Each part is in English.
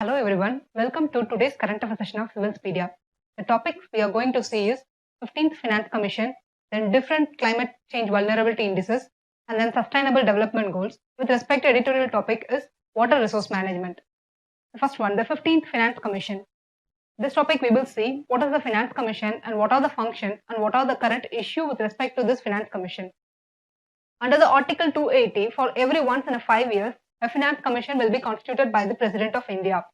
Hello everyone, welcome to today's current affairs session of Civilspedia. The topics we are going to see is 15th Finance Commission, then different climate change vulnerability indices, and then sustainable development goals. With respect to editorial topic is water resource management. The first one, the 15th Finance Commission. This topic we will see what is the Finance Commission and what are the functions and what are the current issue with respect to this Finance Commission. Under the Article 280, for every once in a 5 years, a Finance Commission will be constituted by the President of India.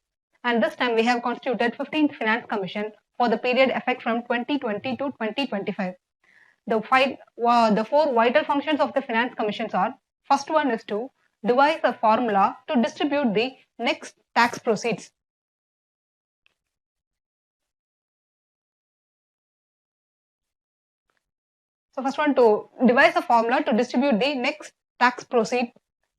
And this time we have constituted 15th Finance Commission for the period effect from 2020 to 2025. The four vital functions of the Finance Commissions are, first one is to devise a formula to distribute the next tax proceeds. So first one, to devise a formula to distribute the next tax proceed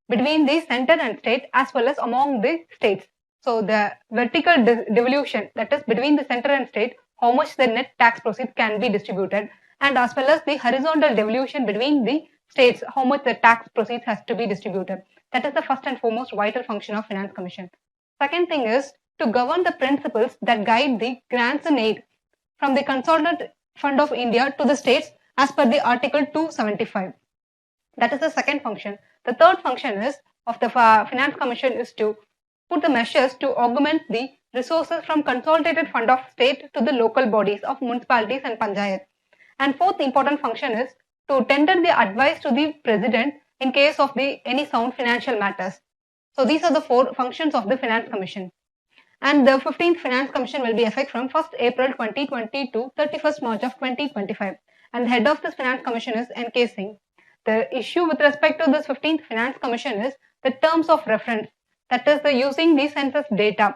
between the center and state as well as among the states. So the vertical devolution, that is between the center and state, how much the net tax proceeds can be distributed, and as well as the horizontal devolution between the states, how much the tax proceeds has to be distributed. That is the first and foremost vital function of Finance Commission. Second thing is to govern the principles that guide the grants and aid from the Consolidated Fund of India to the states as per the Article 275. That is the second function. The third function is of the Finance Commission is to put the measures to augment the resources from Consolidated Fund of State to the local bodies of municipalities and panchayat. And fourth important function is to tender the advice to the President in case of any sound financial matters. So these are the four functions of the Finance Commission. And the 15th Finance Commission will be effective from 1st April 2020 to 31st March of 2025. And the head of this Finance Commission is N.K. Singh. The issue with respect to this 15th Finance Commission is the terms of reference, that is the using the census data.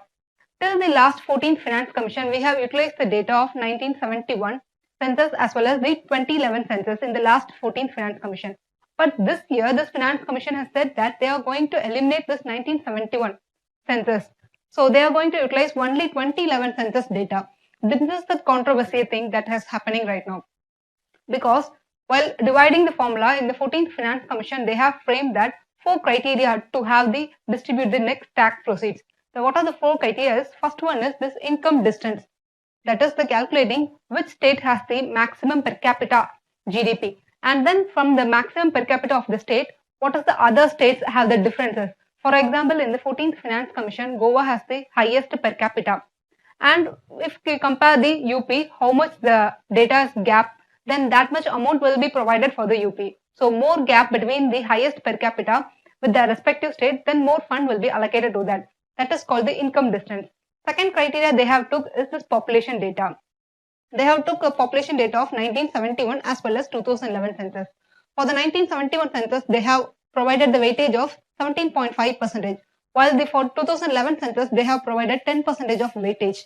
Till the last 14th Finance Commission, we have utilized the data of 1971 census as well as the 2011 census in the last 14th Finance Commission. But this year, this Finance Commission has said that they are going to eliminate this 1971 census. So they are going to utilize only 2011 census data. This is the controversy thing that is happening right now. Because while dividing the formula in the 14th Finance Commission, they have framed that four criteria to have the distribute the next tax proceeds. So what are the four criteria? First one is this income distance. That is the calculating which state has the maximum per capita GDP. And then from the maximum per capita of the state, what is the other states have the differences. For example, in the 14th Finance Commission, Goa has the highest per capita. And if we compare the UP, how much the data is gap, then that much amount will be provided for the UP. So more gap between the highest per capita with the respective state, then more fund will be allocated to that. That is called the income distance. Second criteria they have took is this population data. They have took a population data of 1971 as well as 2011 census. For the 1971 census, they have provided the weightage of 17.5%, while for 2011 census, they have provided 10% of weightage.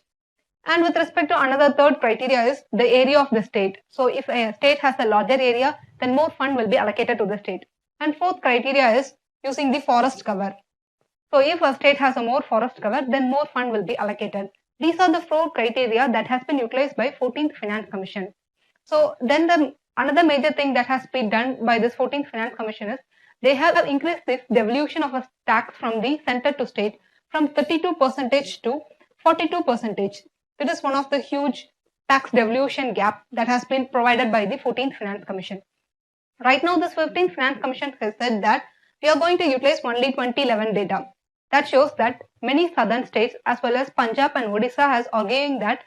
And with respect to another third criteria is the area of the state. So if a state has a larger area, then more fund will be allocated to the state. And fourth criteria is using the forest cover. So if a state has a more forest cover, then more fund will be allocated. These are the four criteria that has been utilized by 14th Finance Commission. So then another major thing that has been done by this 14th Finance Commission is they have increased this devolution of a tax from the center to state from 32% to 42%. It is one of the huge tax devolution gap that has been provided by the 14th Finance Commission. Right now, this 15th Finance Commission has said that we are going to utilize only 2011 data. That shows that many southern states as well as Punjab and Odisha has arguing that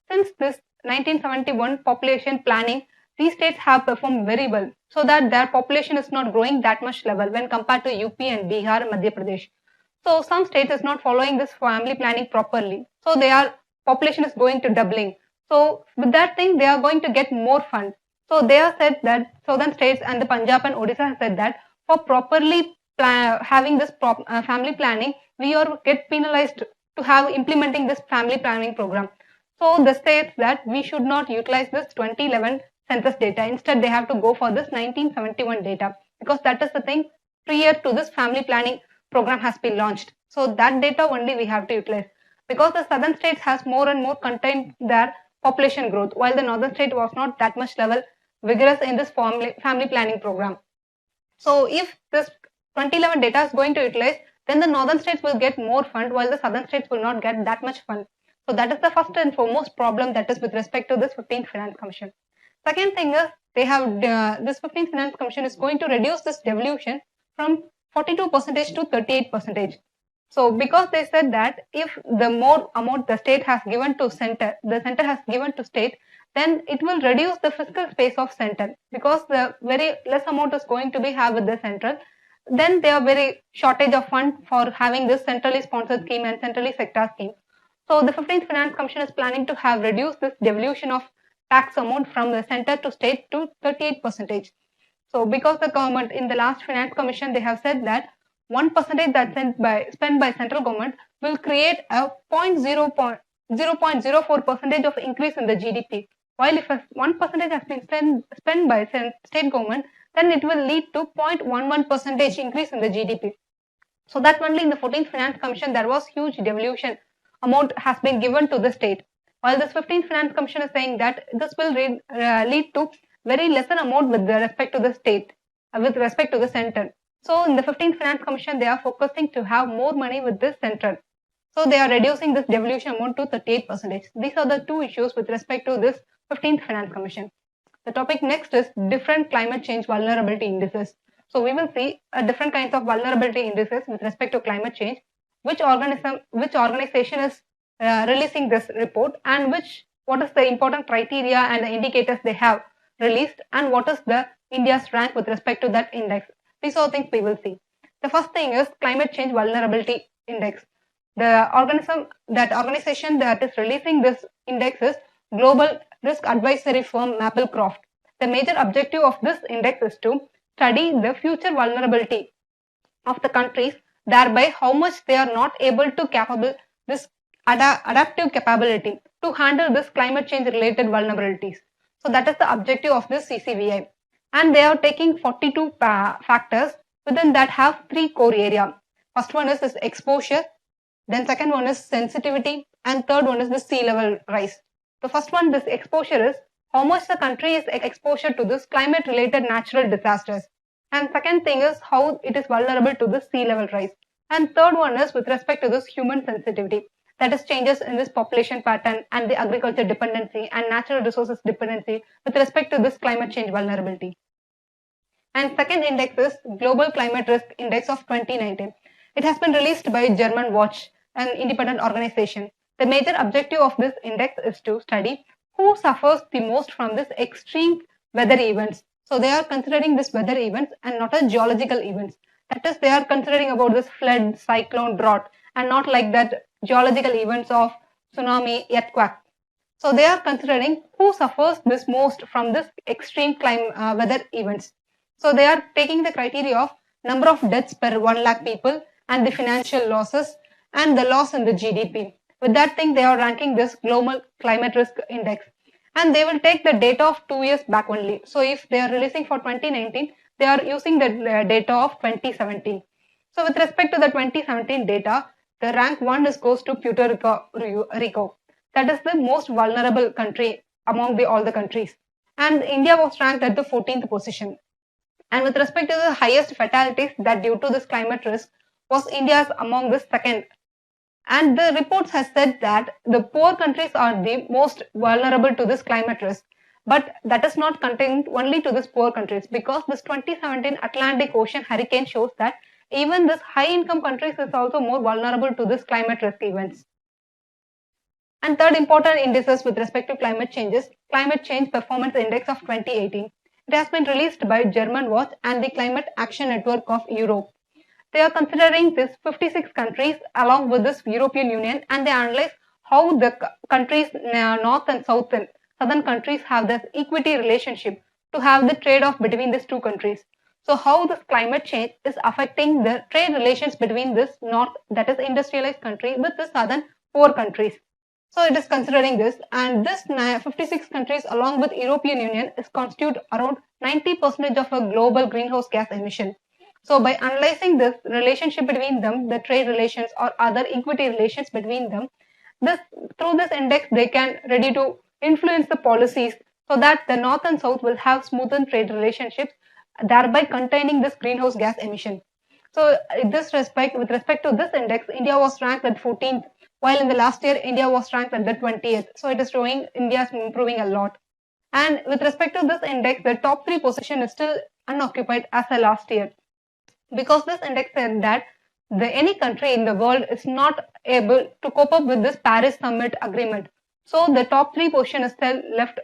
since this 1971 population planning, these states have performed very well so that their population is not growing that much level when compared to UP and Bihar and Madhya Pradesh. So some states is not following this family planning properly. So their population is going to doubling. So with that thing, they are going to get more funds. So they have said that southern states and the Punjab and Odisha have said that for properly having this family planning, we are get penalized to have implementing this family planning program. So they states that we should not utilize this 2011 census data. Instead, they have to go for this 1971 data because that is the thing prior to this family planning program has been launched. So that data only we have to utilize because the southern states has more and more contained their population growth while the northern state was not that much level vigorous in this family planning program. So if this 2011 data is going to utilize, then the northern states will get more fund while the southern states will not get that much fund. So that is the first and foremost problem that is with respect to this 15th Finance Commission. Second thing is they have this 15th Finance Commission is going to reduce this devolution from 42% to 38%. So because they said that if the more amount the state has given to center, the center has given to state, then it will reduce the fiscal space of center because the very less amount is going to be have with the central. Then there are very shortage of fund for having this centrally sponsored scheme and centrally sector scheme. So the 15th Finance Commission is planning to have reduced this devolution of tax amount from the center to state to 38%. So because the government in the last Finance Commission, they have said that 1% that's spent by central government will create a 0.04% of increase in the GDP. While if 1% has been spent by state government, then it will lead to 0.11% increase in the GDP. So that only in the 14th Finance Commission there was huge devolution amount has been given to the state. While this 15th Finance Commission is saying that this will lead to very lesser amount with respect to the state, with respect to the center. So in the 15th Finance Commission, they are focusing to have more money with this central. So they are reducing this devolution amount to 38%. These are the two issues with respect to this 15th Finance Commission. The topic next is different climate change vulnerability indices. So we will see different kinds of vulnerability indices with respect to climate change, which organization is releasing this report, and what is the important criteria and the indicators they have released, and what is the India's rank with respect to that index. These are things we will see. The first thing is climate change vulnerability index. The organization that is releasing this index is global risk advisory firm Maplecroft. The major objective of this index is to study the future vulnerability of the countries, thereby how much they are not able to capable this adaptive capability to handle this climate change related vulnerabilities. So that is the objective of this CCVI. And they are taking 42 factors. Within that have three core areas. First one is this exposure, then second one is sensitivity, and third one is the sea level rise. The first one, this exposure, is how much the country is exposure to this climate related natural disasters. And second thing is how it is vulnerable to the sea level rise. And third one is with respect to this human sensitivity, that is changes in this population pattern and the agriculture dependency and natural resources dependency with respect to this climate change vulnerability. And second index is Global Climate Risk Index of 2019. It has been released by German Watch, an independent organization. The major objective of this index is to study who suffers the most from this extreme weather events. So they are considering this weather events and not a geological events. That is, they are considering about this flood, cyclone, drought, and not like that geological events of tsunami, earthquake. So they are considering who suffers this most from this extreme weather events. So they are taking the criteria of number of deaths per 1 lakh people and the financial losses and the loss in the GDP. With that thing, they are ranking this Global Climate Risk Index. And they will take the data of 2 years back only. So if they are releasing for 2019, they are using the data of 2017. So with respect to the 2017 data, the rank 1 goes to Puerto Rico. That is the most vulnerable country among all the countries. And India was ranked at the 14th position. And with respect to the highest fatalities that due to this climate risk was India's among the second. And the reports has said that the poor countries are the most vulnerable to this climate risk. But that is not contained only to these poor countries, because this 2017 Atlantic Ocean hurricane shows that even this high income countries is also more vulnerable to this climate risk events. And third important indices with respect to climate change is Climate Change Performance Index of 2018. It has been released by German Watch and the Climate Action Network of Europe. They are considering these 56 countries along with this European Union, and they analyze how the countries north and southern countries have this equity relationship to have the trade-off between these two countries. So how this climate change is affecting the trade relations between this north, that is industrialized country, with the southern poor countries. So it is considering this, and this 56 countries along with European Union is constitute around 90% of a global greenhouse gas emission. So by analyzing this relationship between them, the trade relations or other equity relations between them, through this index they can ready to influence the policies so that the north and south will have smoothened trade relationships, thereby containing this greenhouse gas emission. So with respect to this index, India was ranked at 14th, while in the last year, India was ranked at the 20th. So it is showing India is improving a lot. And with respect to this index, the top 3 position is still unoccupied as the last year. Because this index said that any country in the world is not able to cope up with this Paris Summit agreement. So the top 3 position is still left,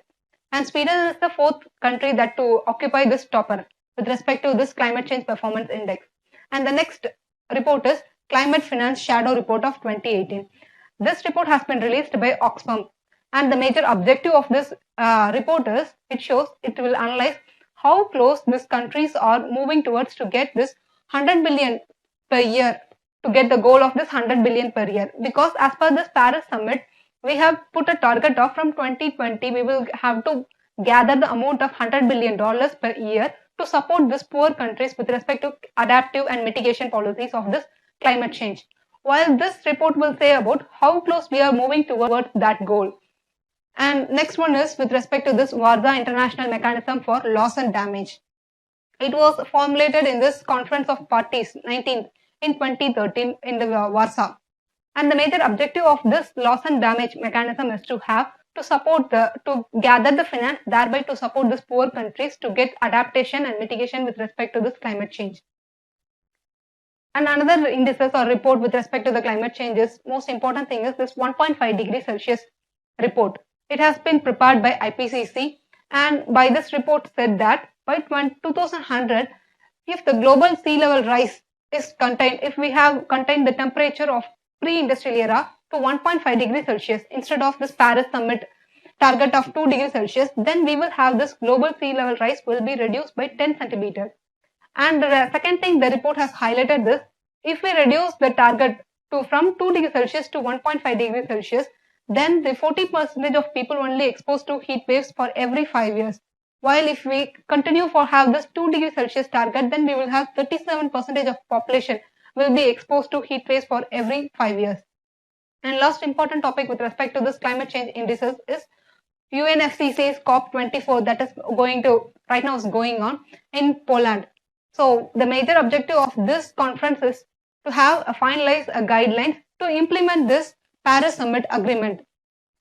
and Sweden is the 4th country that to occupy this topper with respect to this climate change performance index. And the next report is Climate Finance Shadow Report of 2018. This report has been released by Oxfam, and the major objective of this report is it will analyze how close these countries are moving towards to get this 100 billion per year, to get the goal of this 100 billion per year. Because as per this Paris Summit, we have put a target of from 2020, we will have to gather the amount of $100 billion per year to support these poor countries with respect to adaptive and mitigation policies of this climate change. While this report will say about how close we are moving towards that goal. And next one is with respect to this Warsaw International Mechanism for Loss and Damage. It was formulated in this Conference of Parties 19th in 2013 in the Warsaw. And the major objective of this loss and damage mechanism is to gather the finance, thereby to support these poor countries to get adaptation and mitigation with respect to this climate change. And another indices or report with respect to the climate change is, most important thing is this 1.5 degrees Celsius report. It has been prepared by IPCC, and by this report said that by 2100, if the global sea level rise is contained, if we have contained the temperature of pre-industrial era to 1.5 degrees Celsius instead of this Paris Summit target of 2 degrees Celsius, then we will have this global sea level rise will be reduced by 10 centimeters. And the second thing the report has highlighted this, if we reduce the target from 2 degrees Celsius to 1.5 degrees Celsius, then the 40% of people only exposed to heat waves for every 5 years. While if we continue for have this 2 degrees Celsius target, then we will have 37% of population will be exposed to heat waves for every 5 years. And last important topic with respect to this climate change indices is UNFCCC's COP24 that is right now is going on in Poland. So the major objective of this conference is to have finalize a guideline to implement this Paris Summit agreement.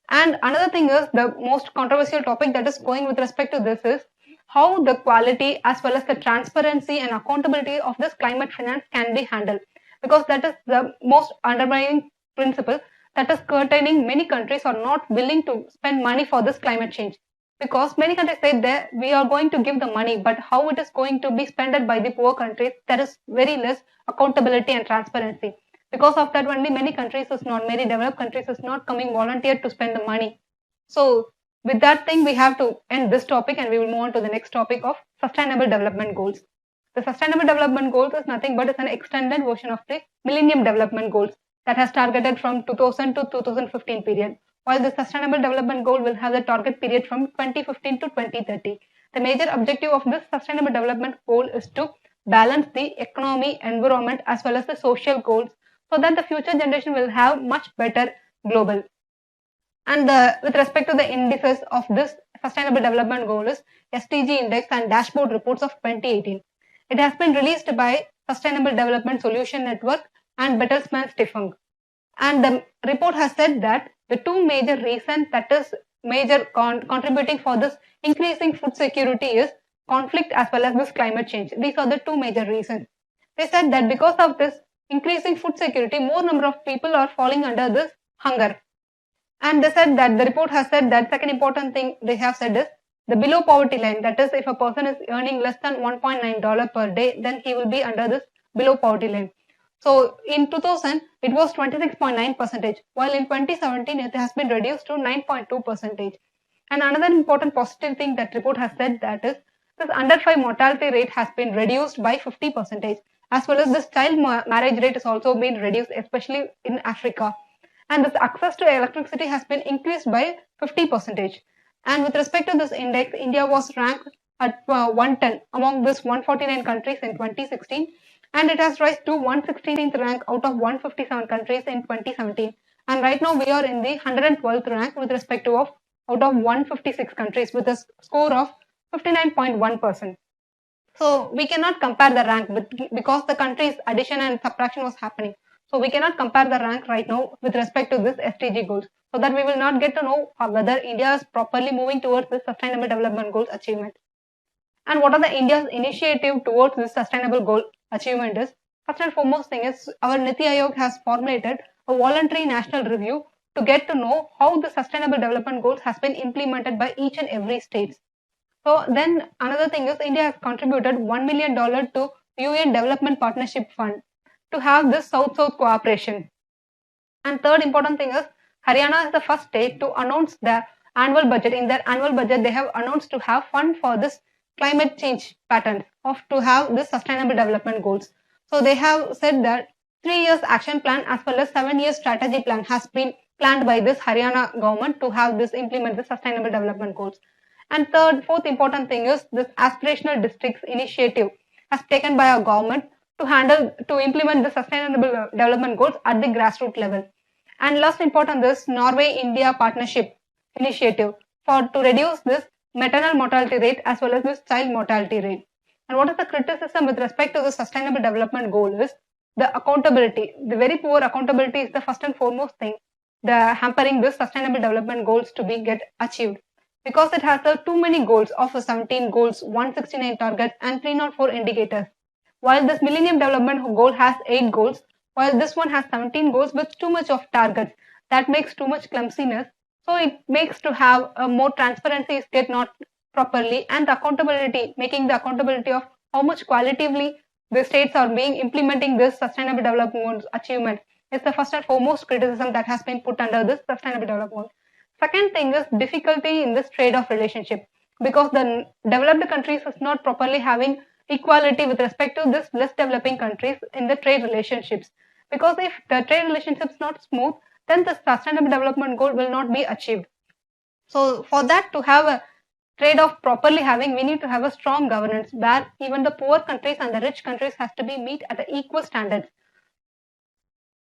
And another thing is the most controversial topic that is going with respect to this is how the quality as well as the transparency and accountability of this climate finance can be handled, because that is the most underlying principle that is curtailing many countries are not willing to spend money for this climate change. Because many countries say that we are going to give the money, but how it is going to be spent by the poor countries, there is very less accountability and transparency. Because of that only many developed countries is not coming volunteer to spend the money. So with that thing, we have to end this topic and we will move on to the next topic of Sustainable Development Goals. The Sustainable Development Goals is nothing but it's an extended version of the Millennium Development Goals that has targeted from 2000 to 2015 period, while the Sustainable Development Goal will have the target period from 2015 to 2030. The major objective of this Sustainable Development Goal is to balance the economy, environment as well as the social goals so that the future generation will have much better global. And with respect to the indices of this Sustainable Development Goal is SDG Index and Dashboard Reports of 2018. It has been released by Sustainable Development Solution Network and Bertelsmann Stiftung. And the report has said that the two major reasons that is contributing for this increasing food security is conflict as well as this climate change. These are the two major reasons. They said that because of this increasing food security, more number of people are falling under this hunger. And they said that the report has said that second important thing they have said is the below poverty line. That is, if a person is earning less than $1.9 per day, then he will be under this below poverty line. So in 2000, it was 26.9%, while in 2017, it has been reduced to 9.2%. And another important positive thing that report has said that is this under 5 mortality rate has been reduced by 50%, as well as this child marriage rate has also been reduced, especially in Africa. And this access to electricity has been increased by 50%. And with respect to this index, India was ranked at 110 among this 149 countries in 2016, and it has risen to 116th rank out of 157 countries in 2017. And right now we are in the 112th rank with respect to out of 156 countries with a score of 59.1%. So we cannot compare the rank because the country's addition and subtraction was happening. So we cannot compare the rank right now with respect to this SDG goals, so that we will not get to know whether India is properly moving towards the sustainable development goals achievement. And what are the India's initiative towards this sustainable goal achievement is, first and foremost thing is our Niti Aayog has formulated a voluntary national review to get to know how the sustainable development goals has been implemented by each and every state. So then another thing is India has contributed $1 million to UN Development Partnership Fund to have this South-South cooperation. And third important thing is Haryana is the first state to announce their annual budget. In their annual budget, they have announced to have fund for this climate change pattern of to have this sustainable development goals. So they have said that 3 years action plan as well as 7 years strategy plan has been planned by this Haryana government to have this implement the sustainable development goals. And fourth important thing is this aspirational districts initiative has taken by our government to implement the sustainable development goals at the grassroots level. And last important is Norway-India partnership initiative to reduce this maternal mortality rate as well as this child mortality rate. And what is the criticism with respect to the sustainable development goal is the accountability. The very poor accountability is the first and foremost thing, the hampering this sustainable development goals to be get achieved, because it has too many goals of 17 goals, 169 targets and 304 indicators. While this Millennium Development Goal has 8 goals, while this one has 17 goals with too much of targets, that makes too much clumsiness. So it makes to have a more transparency is get not properly, and the accountability, making the accountability of how much qualitatively the states are being implementing this sustainable development achievement is the first and foremost criticism that has been put under this sustainable development. Second thing is difficulty in this trade-off relationship, because the developed countries is not properly having equality with respect to this less developing countries in the trade relationships. Because if the trade relationship is not smooth, then the sustainable development goal will not be achieved. So for that to have a trade-off properly having, we need to have a strong governance where even the poor countries and the rich countries has to be meet at the equal standards.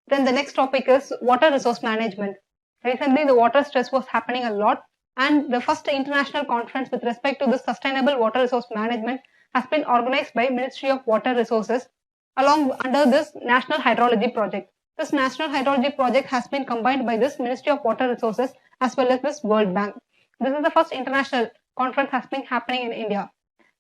Then the next topic is water resource management. Recently, the water stress was happening a lot, and the first international conference with respect to the sustainable water resource management has been organized by Ministry of Water Resources along under this National Hydrology Project. This National Hydrology Project has been combined by this Ministry of Water Resources as well as this World Bank. This is the first international conference has been happening in India.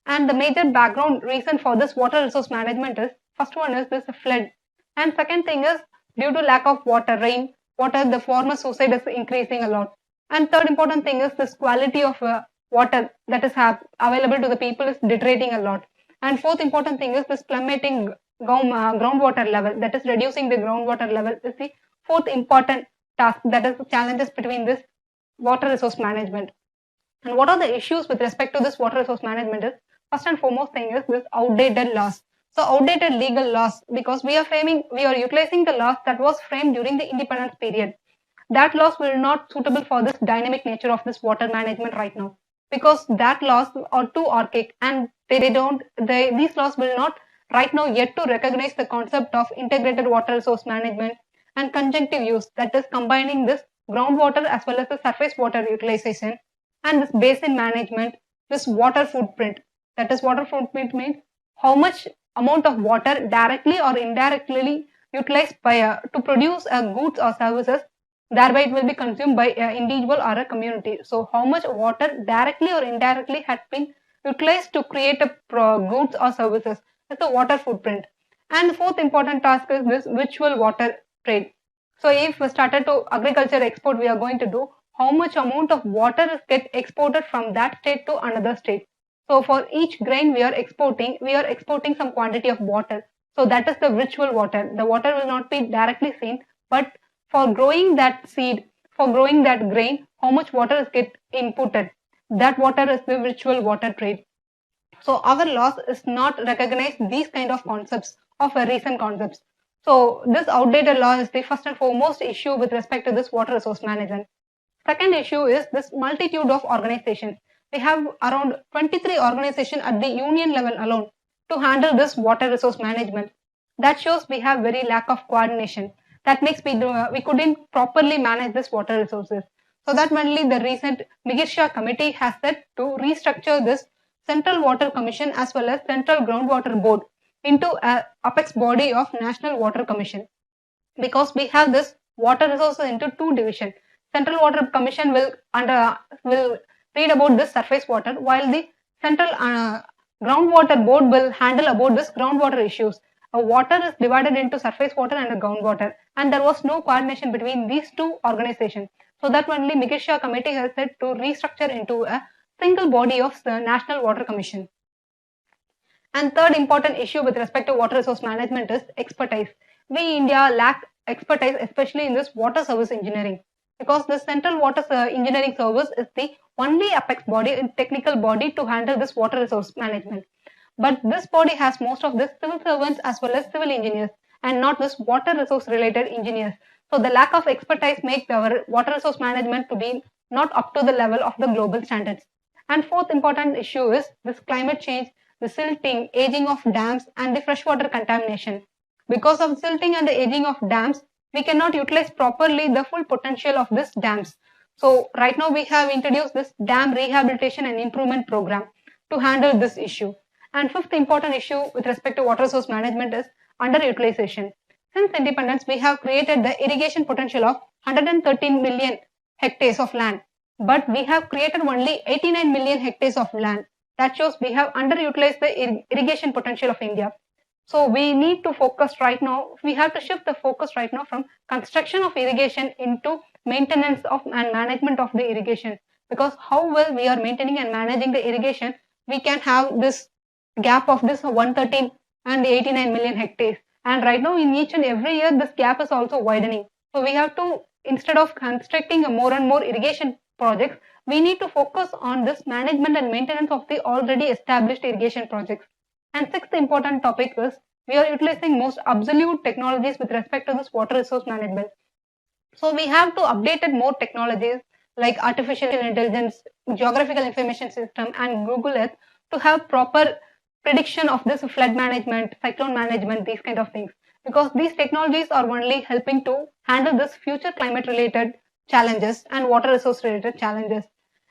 And the major background reason for this water resource management is, first one is this flood. And second thing is, due to lack of water, the farmer suicide is increasing a lot. And third important thing is this quality of water that is available to the people is deteriorating a lot. And fourth important thing is this plummeting groundwater level, that is reducing the groundwater level is the fourth important task, that is the challenges between this water resource management. And what are the issues with respect to this water resource management is, first and foremost thing is this outdated laws. So outdated legal laws, because we are utilizing the laws that was framed during the independence period. That laws will not suitable for this dynamic nature of this water management right now, because that laws are too archaic, and these laws will not right now yet to recognize the concept of integrated water resource management and conjunctive use, that is combining this groundwater as well as the surface water utilization, and this basin management, this water footprint. That is water footprint means how much amount of water directly or indirectly utilized by to produce goods or services, thereby it will be consumed by an individual or a community. So how much water directly or indirectly has been utilized to create a goods or services. That's the water footprint. And the fourth important task is this virtual water trade. So if we started to agriculture export, we are going to do how much amount of water is get exported from that state to another state. So for each grain we are exporting some quantity of water. So that is the virtual water. The water will not be directly seen, but for growing that seed, for growing that grain, how much water is get inputted. That water is the virtual water trade. So our laws is not recognize these kind of concepts of recent concepts. So this outdated law is the first and foremost issue with respect to this water resource management. Second issue is this multitude of organizations. We have around 23 organizations at the union level alone to handle this water resource management. That shows we have very lack of coordination. That makes we couldn't properly manage this water resources. So that only the recent Migirsha committee has said to restructure this Central Water Commission as well as Central Groundwater Board into a apex body of National Water Commission, because we have this water resources into two divisions. Central Water Commission will read about this surface water, while the Central Groundwater Board will handle about this groundwater issues. Water is divided into surface water and groundwater, and there was no coordination between these two organizations. So that only Migisha Committee has said to restructure into a single body of the National Water Commission. And third important issue with respect to water resource management is expertise. We in India lack expertise, especially in this water service engineering, because the Central Water Engineering Service is the only apex body and technical body to handle this water resource management. But this body has most of the civil servants as well as civil engineers, and not this water resource related engineers. So the lack of expertise makes our water resource management to be not up to the level of the global standards. And fourth important issue is this climate change, the silting, aging of dams, and the freshwater contamination. Because of silting and the aging of dams, we cannot utilize properly the full potential of these dams. So right now we have introduced this dam rehabilitation and improvement program to handle this issue. And fifth important issue with respect to water resource management is underutilization. Since independence, we have created the irrigation potential of 113 million hectares of land, but we have created only 89 million hectares of land. That shows we have underutilized the irrigation potential of India. So we need to focus right now, we have to shift the focus right now from construction of irrigation into maintenance of and management of the irrigation. Because how well we are maintaining and managing the irrigation, we can have this gap of this 113 and 89 million hectares. And right now in each and every year, this gap is also widening. So we have to, instead of constructing more and more irrigation projects, we need to focus on this management and maintenance of the already established irrigation projects. And sixth important topic is we are utilizing most absolute technologies with respect to this water resource management. So we have to update more technologies like artificial intelligence, geographical information system, and Google Earth to have proper prediction of this flood management, cyclone management, these kind of things. Because these technologies are only helping to handle this future climate related challenges and water resource related challenges.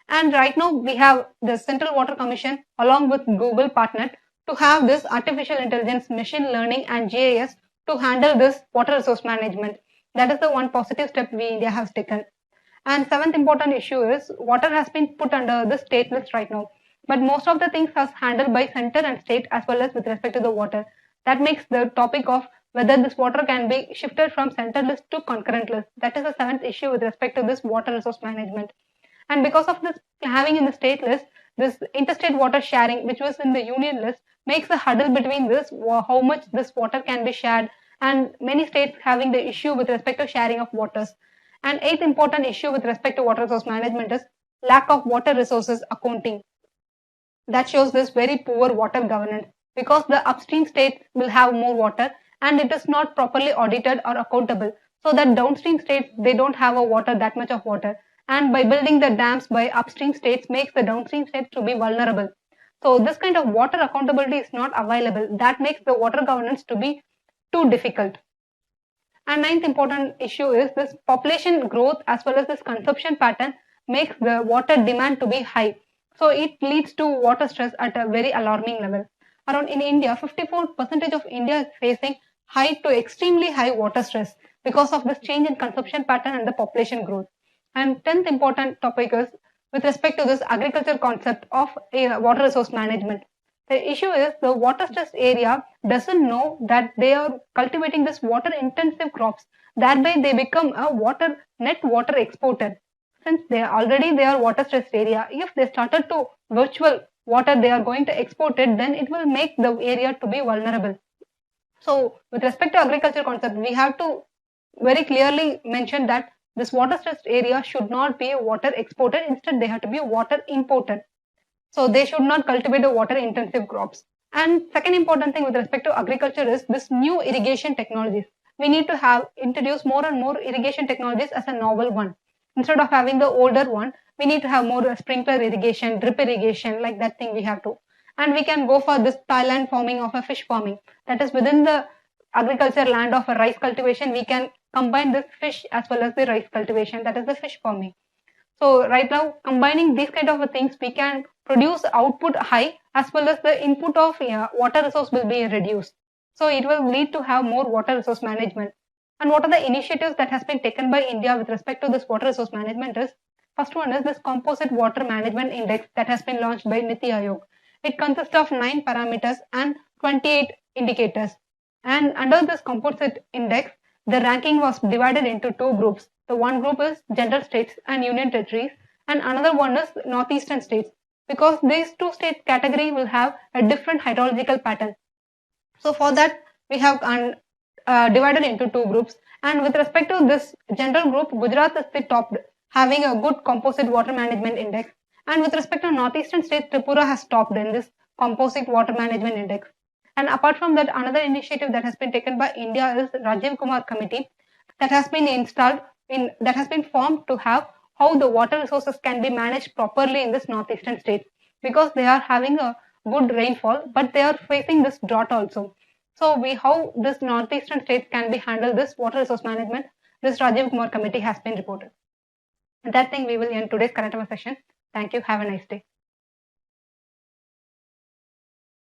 And right now we have the Central Water Commission along with Google partnered to have this artificial intelligence, machine learning and GIS to handle this water resource management. That is the one positive step we India has taken. And seventh important issue is water has been put under the state list right now. But most of the things are handled by center and state as well as with respect to the water. That makes the topic of whether this water can be shifted from center list to concurrent list. That is the seventh issue with respect to this water resource management. And because of this having in the state list, this interstate water sharing, which was in the union list, makes a hurdle between this, how much this water can be shared, and many states having the issue with respect to sharing of waters. And eighth important issue with respect to water resource management is lack of water resources accounting. That shows this very poor water governance, because the upstream states will have more water and it is not properly audited or accountable. So that downstream states, they don't have a water, that much of water. And by building the dams by upstream states makes the downstream states to be vulnerable. So this kind of water accountability is not available. That makes the water governance to be too difficult. And ninth important issue is this population growth as well as this consumption pattern makes the water demand to be high. So it leads to water stress at a very alarming level. Around in India, 54% of India is facing high to extremely high water stress because of this change in consumption pattern and the population growth. And 10th important topic is with respect to this agriculture concept of water resource management. The issue is the water stressed area doesn't know that they are cultivating this water intensive crops. That way they become a net water exporter. Since they are water stressed area, if they started to virtual water they are going to export it, then it will make the area to be vulnerable. So with respect to agriculture concept, we have to very clearly mention that this water stressed area should not be water exported. Instead, they have to be water imported. So they should not cultivate the water intensive crops. And second important thing with respect to agriculture is this new irrigation technologies. We need to have introduce more and more irrigation technologies as a novel one. Instead of having the older one, we need to have more sprinkler irrigation, drip irrigation, like that thing we have to. And we can go for this Thailand farming of a fish farming. That is within the agriculture land of a rice cultivation, we can combine this fish as well as the rice cultivation. That is the fish farming. So right now, combining these kind of things, we can produce output high as well as the input of water resource will be reduced. So it will lead to have more water resource management. And what are the initiatives that has been taken by India with respect to this water resource management is, first one is this Composite Water Management Index that has been launched by Niti Aayog. It consists of 9 parameters and 28 indicators. And under this composite index, the ranking was divided into two groups. The one group is general states and union territories, and another one is northeastern states, because these two state category will have a different hydrological pattern. So for that, we have divided into two groups. And with respect to this general group, Gujarat is the top, having a good composite water management index. And with respect to northeastern states, Tripura has topped in this composite water management index. And apart from that, another initiative that has been taken by India is Rajiv Kumar Committee that has been installed that has been formed to have how the water resources can be managed properly in this northeastern states, because they are having a good rainfall, but they are facing this drought also. So how this northeastern states can be handled this water resource management, this Rajiv Kumar Committee has been reported. And that thing we will end today's current affairs session. Thank you. Have a nice day.